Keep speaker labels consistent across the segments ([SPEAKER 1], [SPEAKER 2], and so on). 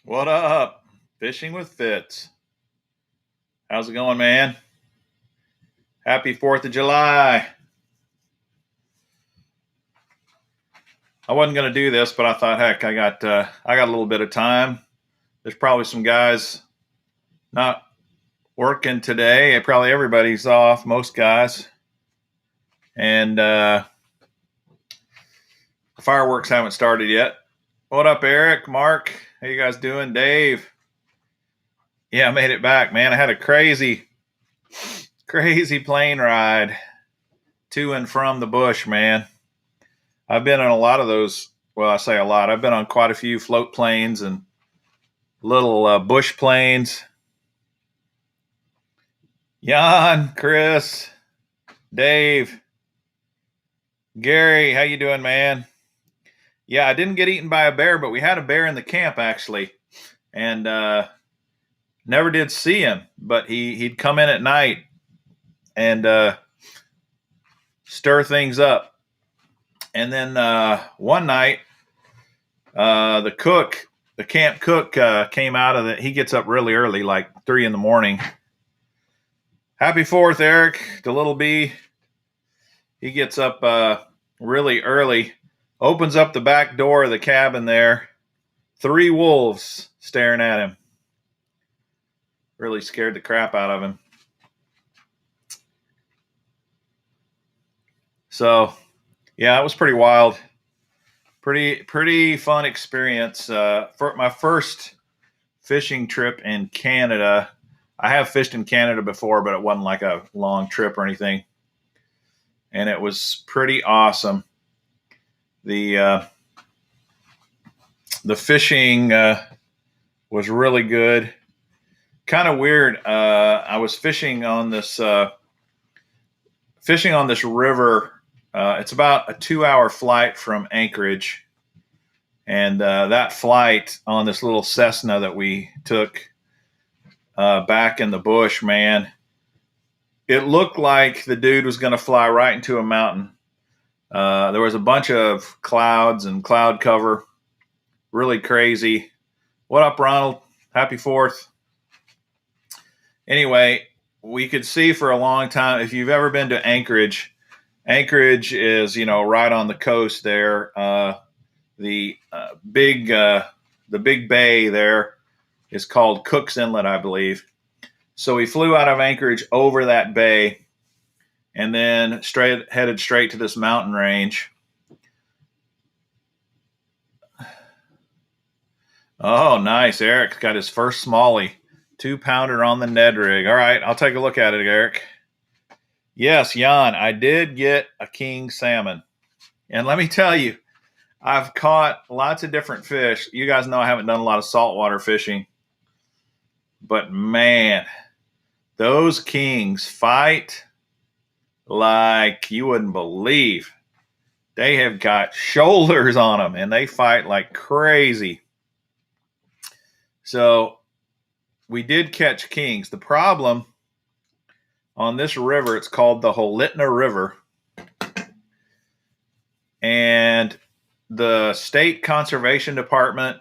[SPEAKER 1] What up? Fishing with Fitz. How's it going, man? Happy 4th of July. I wasn't going to do this, but I thought, heck, I got a little bit of time. There's probably some guys not working today. Probably everybody's off, most guys. And the fireworks haven't started yet. What up, Eric, Mark? How you guys doing? Dave? Yeah, I made it back, man. I had a crazy plane ride to and from the bush, man. I've been on a lot of those. Well, I say a lot. I've been on quite a few float planes and little bush planes. Jan, Chris, Dave, Gary, how you doing, man? Yeah, I didn't get eaten by a bear, but we had a bear in the camp actually, and never did see him. But he'd come in at night and stir things up. And then one night, the camp cook came out of he gets up really early, like 3 a.m. Happy 4th, Eric, the little B. He gets up really early, opens up the back door of the cabin there. 3 wolves staring at him. Really scared the crap out of him. So, yeah, it was pretty wild. Pretty fun experience. For my first fishing trip in Canada. I have fished in Canada before, but it wasn't like a long trip or anything. And it was pretty awesome. The fishing was really good. Kind of weird. I was fishing on this river. It's about a 2-hour flight from Anchorage, and that flight on this little Cessna that we took back in the bush, man, it looked like the dude was going to fly right into a mountain. There was a bunch of clouds and cloud cover. Really crazy. What up, Ronald? Happy 4th. Anyway, we could see for a long time, if you've ever been to Anchorage is, right on the coast there. The big bay there is called Cook's Inlet, I believe. So we flew out of Anchorage over that bay and then headed straight to this mountain range. Oh, nice. Eric got his first smallie, 2-pounder on the Ned rig. All right, I'll take a look at it, Eric. Yes, Jan, I did get a king salmon. And let me tell you, I've caught lots of different fish. You guys know I haven't done a lot of saltwater fishing. But man, those kings fight like you wouldn't believe. They have got shoulders on them and they fight like crazy. So we did catch kings. The problem on this river, it's called the Holitna River. And the state conservation department.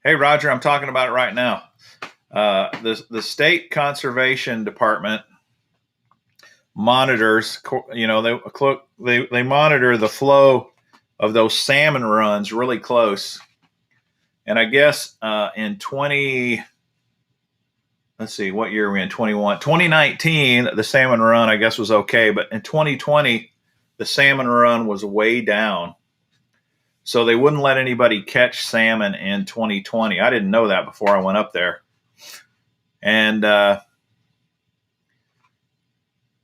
[SPEAKER 1] Hey, Roger, I'm talking about it right now. The state conservation department monitors, they monitor the flow of those salmon runs really close. And I guess let's see, what year are we in? 2019, the salmon run, I guess, was okay. But in 2020, the salmon run was way down. So they wouldn't let anybody catch salmon in 2020. I didn't know that before I went up there. And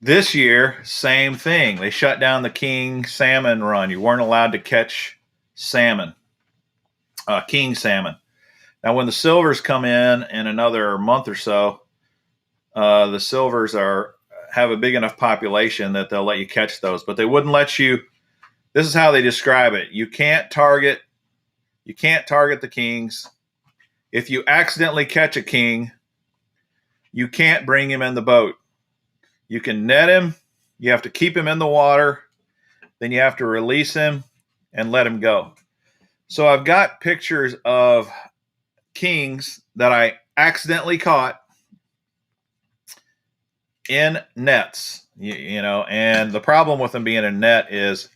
[SPEAKER 1] this year, same thing. They shut down the king salmon run. You weren't allowed to catch salmon, king salmon. Now, when the silvers come in another month or so, the silvers have a big enough population that they'll let you catch those. But they wouldn't let you. This is how they describe it. You can't target the kings. If you accidentally catch a king, you can't bring him in the boat. You can net him. You have to keep him in the water. Then you have to release him and let him go. So I've got pictures of kings that I accidentally caught in nets, you know, and the problem with them being in a net is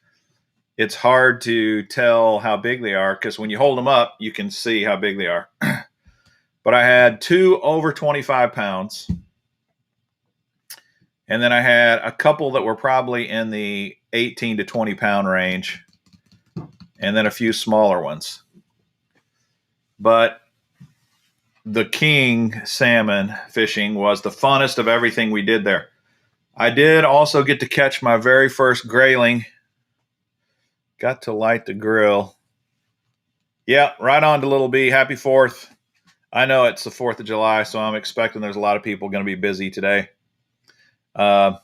[SPEAKER 1] it's hard to tell how big they are because when you hold them up, you can see how big they are. But I had 2 over 25 pounds. And then I had a couple that were probably in the 18 to 20 pound range. And then a few smaller ones. But the king salmon fishing was the funnest of everything we did there. I did also get to catch my very first grayling. Got to light the grill. Yeah, right on to Little B. Happy 4th. I know it's the 4th of July, so I'm expecting there's a lot of people going to be busy today. But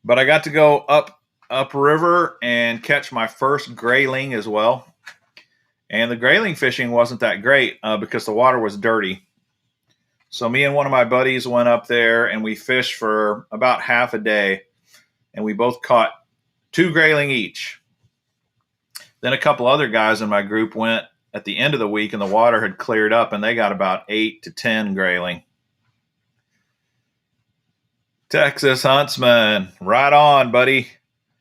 [SPEAKER 1] I got to go upriver and catch my first grayling as well. And the grayling fishing wasn't that great because the water was dirty. So me and one of my buddies went up there and we fished for about half a day. And we both caught 2 grayling each. Then a couple other guys in my group went at the end of the week and the water had cleared up and they got about 8 to 10 grayling. Texas Huntsman, right on, buddy.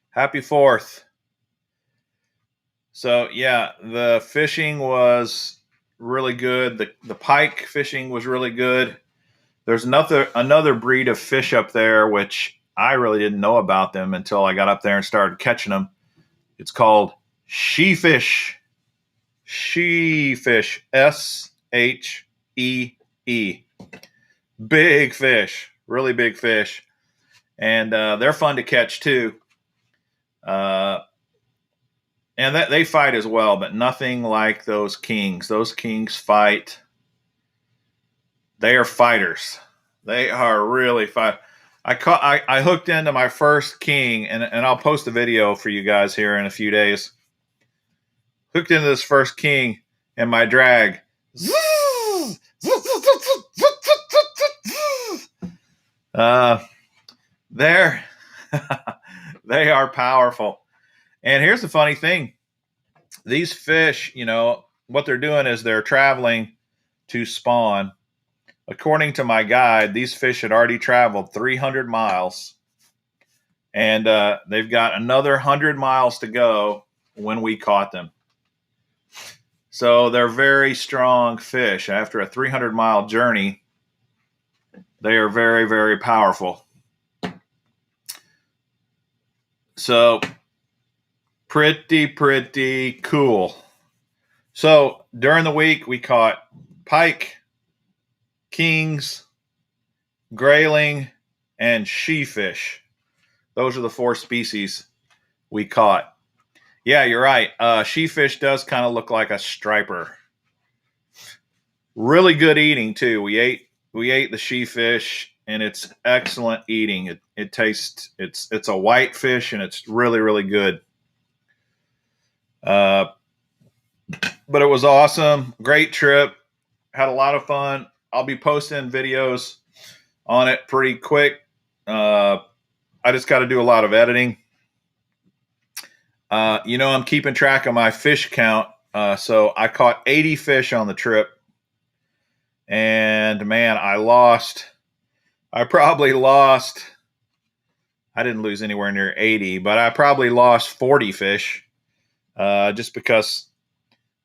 [SPEAKER 1] Happy 4th. So yeah, the fishing was really good. The pike fishing was really good. There's another breed of fish up there which I really didn't know about them until I got up there and started catching them. It's called sheefish. Sheefish. SHEE. Big fish. Really big fish. And they're fun to catch too. And that they fight as well, but nothing like those kings. Those kings fight. They are fighters. They are really fight. I hooked into my first king, and I'll post a video for you guys here in a few days. Hooked into this first king, and my drag. They're they are powerful. And here's the funny thing. These fish, you know, what they're doing is they're traveling to spawn. According to my guide, these fish had already traveled 300 miles. And they've got another 100 miles to go when we caught them. So they're very strong fish. After a 300-mile journey, they are very, very powerful. So pretty cool. So during the week, we caught pike, kings, grayling, and sheefish. Those are the 4 species we caught. Yeah, you're right. Sheefish does kind of look like a striper. Really good eating too. We ate the sheefish, and it's excellent eating. It tastes it's a white fish, and it's really good. But it was awesome. Great trip. Had a lot of fun. I'll be posting videos on it pretty quick. I just got to do a lot of editing. You know, I'm keeping track of my fish count. So I caught 80 fish on the trip. And man, I probably lost. I didn't lose anywhere near 80, but I probably lost 40 fish. Just because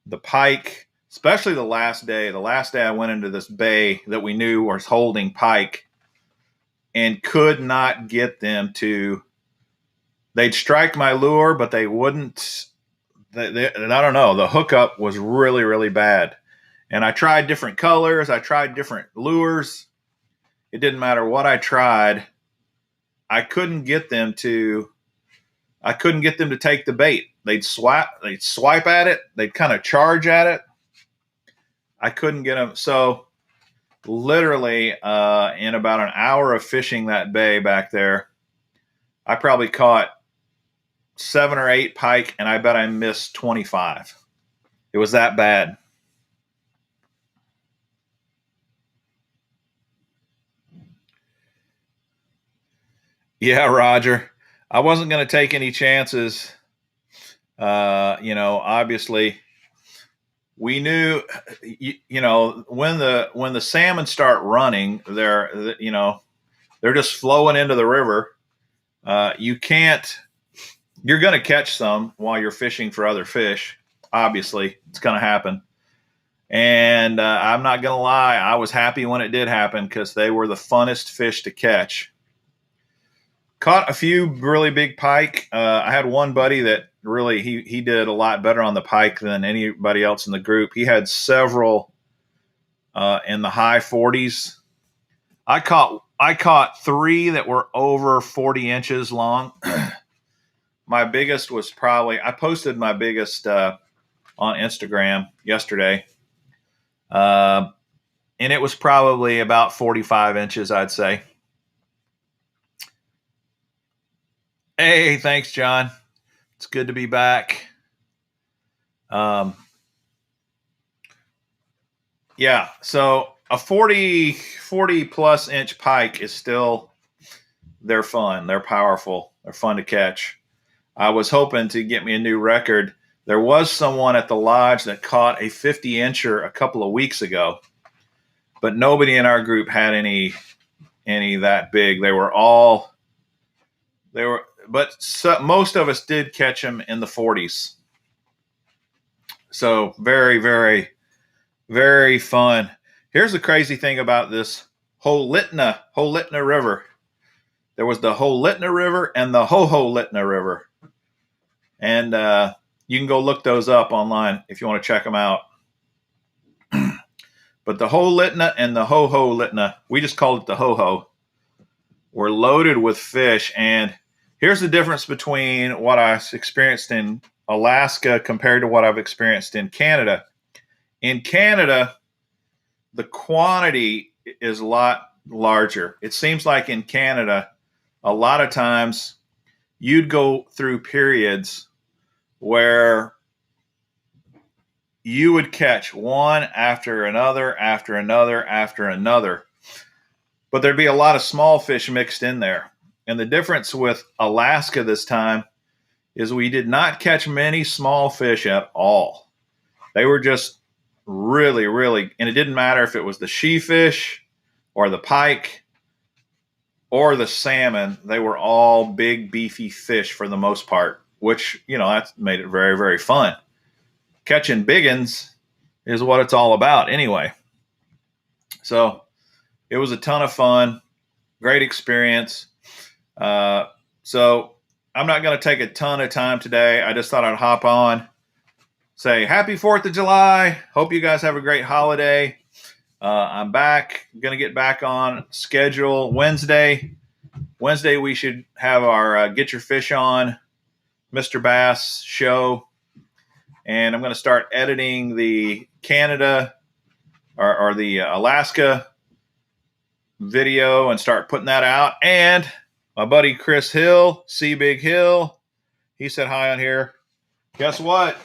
[SPEAKER 1] the pike, especially the last day I went into this bay that we knew was holding pike and could not get them to, they'd strike my lure, but they wouldn't, I don't know, the hookup was really bad. And I tried different colors. I tried different lures. It didn't matter what I tried. I couldn't get them to take the bait. They'd swipe at it. They'd kind of charge at it. I couldn't get them. So literally in about an hour of fishing that bay back there, I probably caught 7 or 8 pike, and I bet I missed 25. It was that bad. Yeah, Roger. I wasn't going to take any chances Obviously we knew, when the salmon start running, they're just flowing into the river. You can't. You're going to catch some while you're fishing for other fish. Obviously, it's going to happen. And I'm not going to lie, I was happy when it did happen because they were the funnest fish to catch. Caught a few really big pike. I had one buddy that really he did a lot better on the pike than anybody else in the group. He had several in the high 40s. I caught 3 that were over 40 inches long. My biggest was I posted my biggest on Instagram yesterday. And it was probably about 45 inches, I'd say. Hey, thanks, John. It's good to be back. Yeah, so a 40 plus inch pike is still, they're fun. They're powerful. They're fun to catch. I was hoping to get me a new record. There was someone at the lodge that caught a 50 incher a couple of weeks ago, but nobody in our group had any that big. Most of us did catch them in the 40s. So very, very, very fun. Here's the crazy thing about this Holitna River. There was the Holitna River and the Hoholitna River. And you can go look those up online if you want to check them out. But the Holitna and the Hoholitna, we just called it the Ho-Ho, were loaded with fish. And here's the difference between what I experienced in Alaska compared to what I've experienced in Canada. In Canada, the quantity is a lot larger. It seems like in Canada, a lot of times you'd go through periods where you would catch one after another, after another, after another. But there'd be a lot of small fish mixed in there. And the difference with Alaska this time is we did not catch many small fish at all. They were just really, really, and it didn't matter if it was the sheefish or the pike or the salmon. They were all big, beefy fish for the most part, which, that made it very, very fun. Catching biggins is what it's all about anyway. So it was a ton of fun, great experience. So I'm not going to take a ton of time today. I just thought I'd hop on, say happy 4th of July. Hope you guys have a great holiday. I'm back. I'm going to get back on schedule Wednesday. Wednesday, we should have our Get Your Fish On Mr. Bass show. And I'm going to start editing the Canada or the Alaska video and start putting that out. And my buddy Chris Hill, C Big Hill, he said hi on here. Guess what?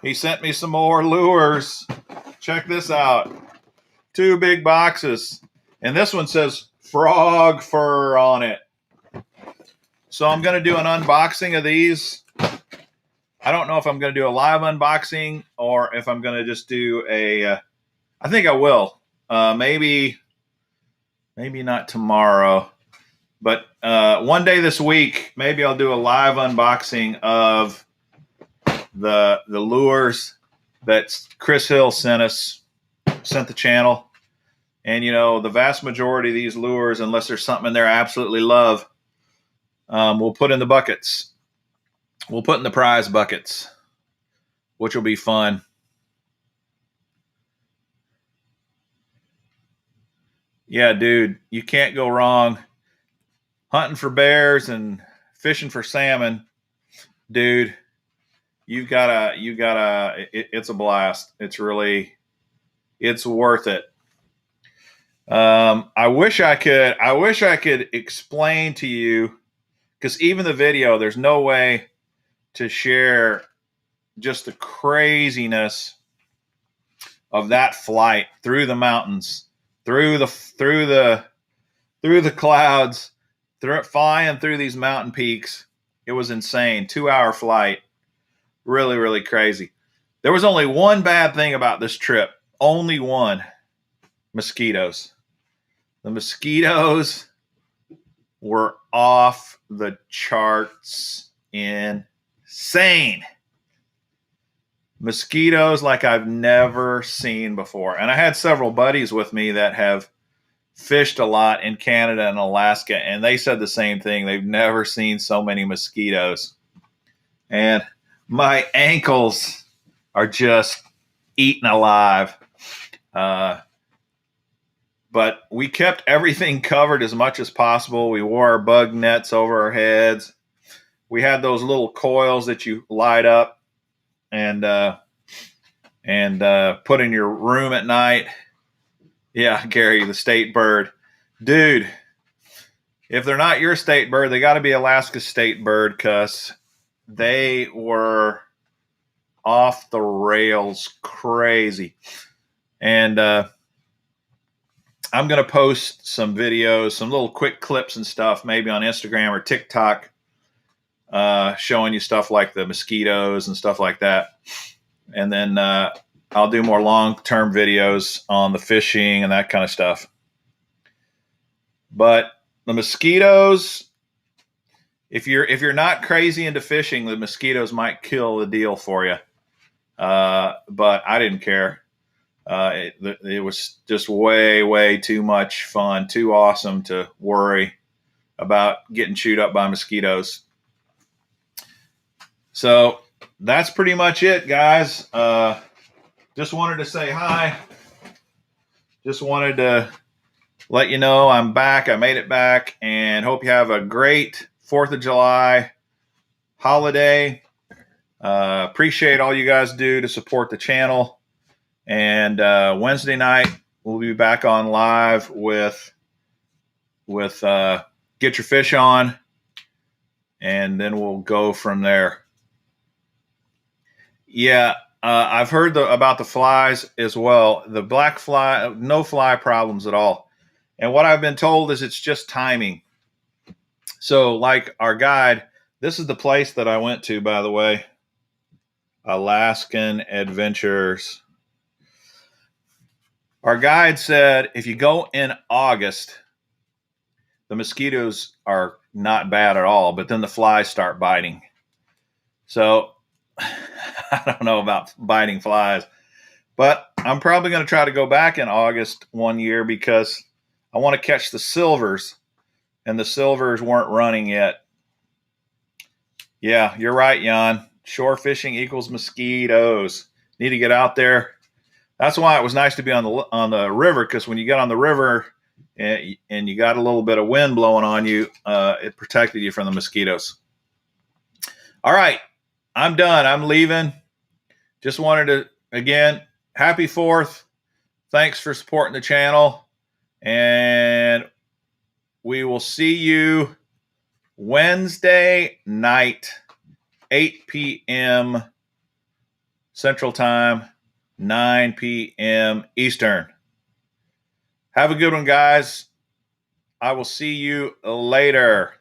[SPEAKER 1] He sent me some more lures. Check this out. 2 big boxes. And this one says frog fur on it. So I'm going to do an unboxing of these. I don't know if I'm going to do a live unboxing or if I'm going to just do I think I will. Maybe not tomorrow. But one day this week, maybe I'll do a live unboxing of the lures that Chris Hill sent the channel. And, the vast majority of these lures, unless there's something in there I absolutely love, we'll put in the buckets. We'll put in the prize buckets, which will be fun. Yeah, dude, you can't go wrong hunting for bears and fishing for salmon. Dude, it's a blast. It's worth it. I wish I could explain to you, because even the video, there's no way to share just the craziness of that flight through the mountains, through the clouds, flying through these mountain peaks. It was insane. 2-hour flight. Really, really crazy. There was only one bad thing about this trip. Only one. Mosquitoes. The mosquitoes were off the charts, insane. Mosquitoes like I've never seen before. And I had several buddies with me that have fished a lot in Canada and Alaska, and they said the same thing. They've never seen so many mosquitoes. And my ankles are just eaten alive. But we kept everything covered as much as possible. We wore our bug nets over our heads. We had those little coils that you light up and put in your room at night. Yeah, Gary, the state bird. Dude, if they're not your state bird, they got to be Alaska's state bird, because they were off the rails crazy. And I'm going to post some videos, some little quick clips and stuff, maybe on Instagram or TikTok, showing you stuff like the mosquitoes and stuff like that. And then I'll do more long-term videos on the fishing and that kind of stuff. But the mosquitoes, if you're not crazy into fishing, the mosquitoes might kill the deal for you. But I didn't care. It was just way too much fun, too awesome to worry about getting chewed up by mosquitoes. So that's pretty much it, guys. Just wanted to say hi. Just wanted to let you know I'm back. I made it back, and hope you have a great 4th of July holiday. Appreciate all you guys do to support the channel. And Wednesday night, we'll be back on live with Get Your Fish On, and then we'll go from there. Yeah, I've heard about the flies as well. The black fly, no fly problems at all. And what I've been told is it's just timing. So like our guide, this is the place that I went to, by the way, Alaskan Adventures. Our guide said if you go in August, the mosquitoes are not bad at all, but then the flies start biting. So I don't know about biting flies, but I'm probably going to try to go back in August one year because I want to catch the silvers, and the silvers weren't running yet. Yeah, you're right, Jan. Shore fishing equals mosquitoes. Need to get out there. That's why it was nice to be on the river, because when you get on the river and you got a little bit of wind blowing on you, it protected you from the mosquitoes. All right, I'm done. I'm leaving. Just wanted to, again, happy 4th. Thanks for supporting the channel. And we will see you Wednesday night, 8 p.m. Central Time, 9 p.m. Eastern. Have a good one, guys. I will see you later.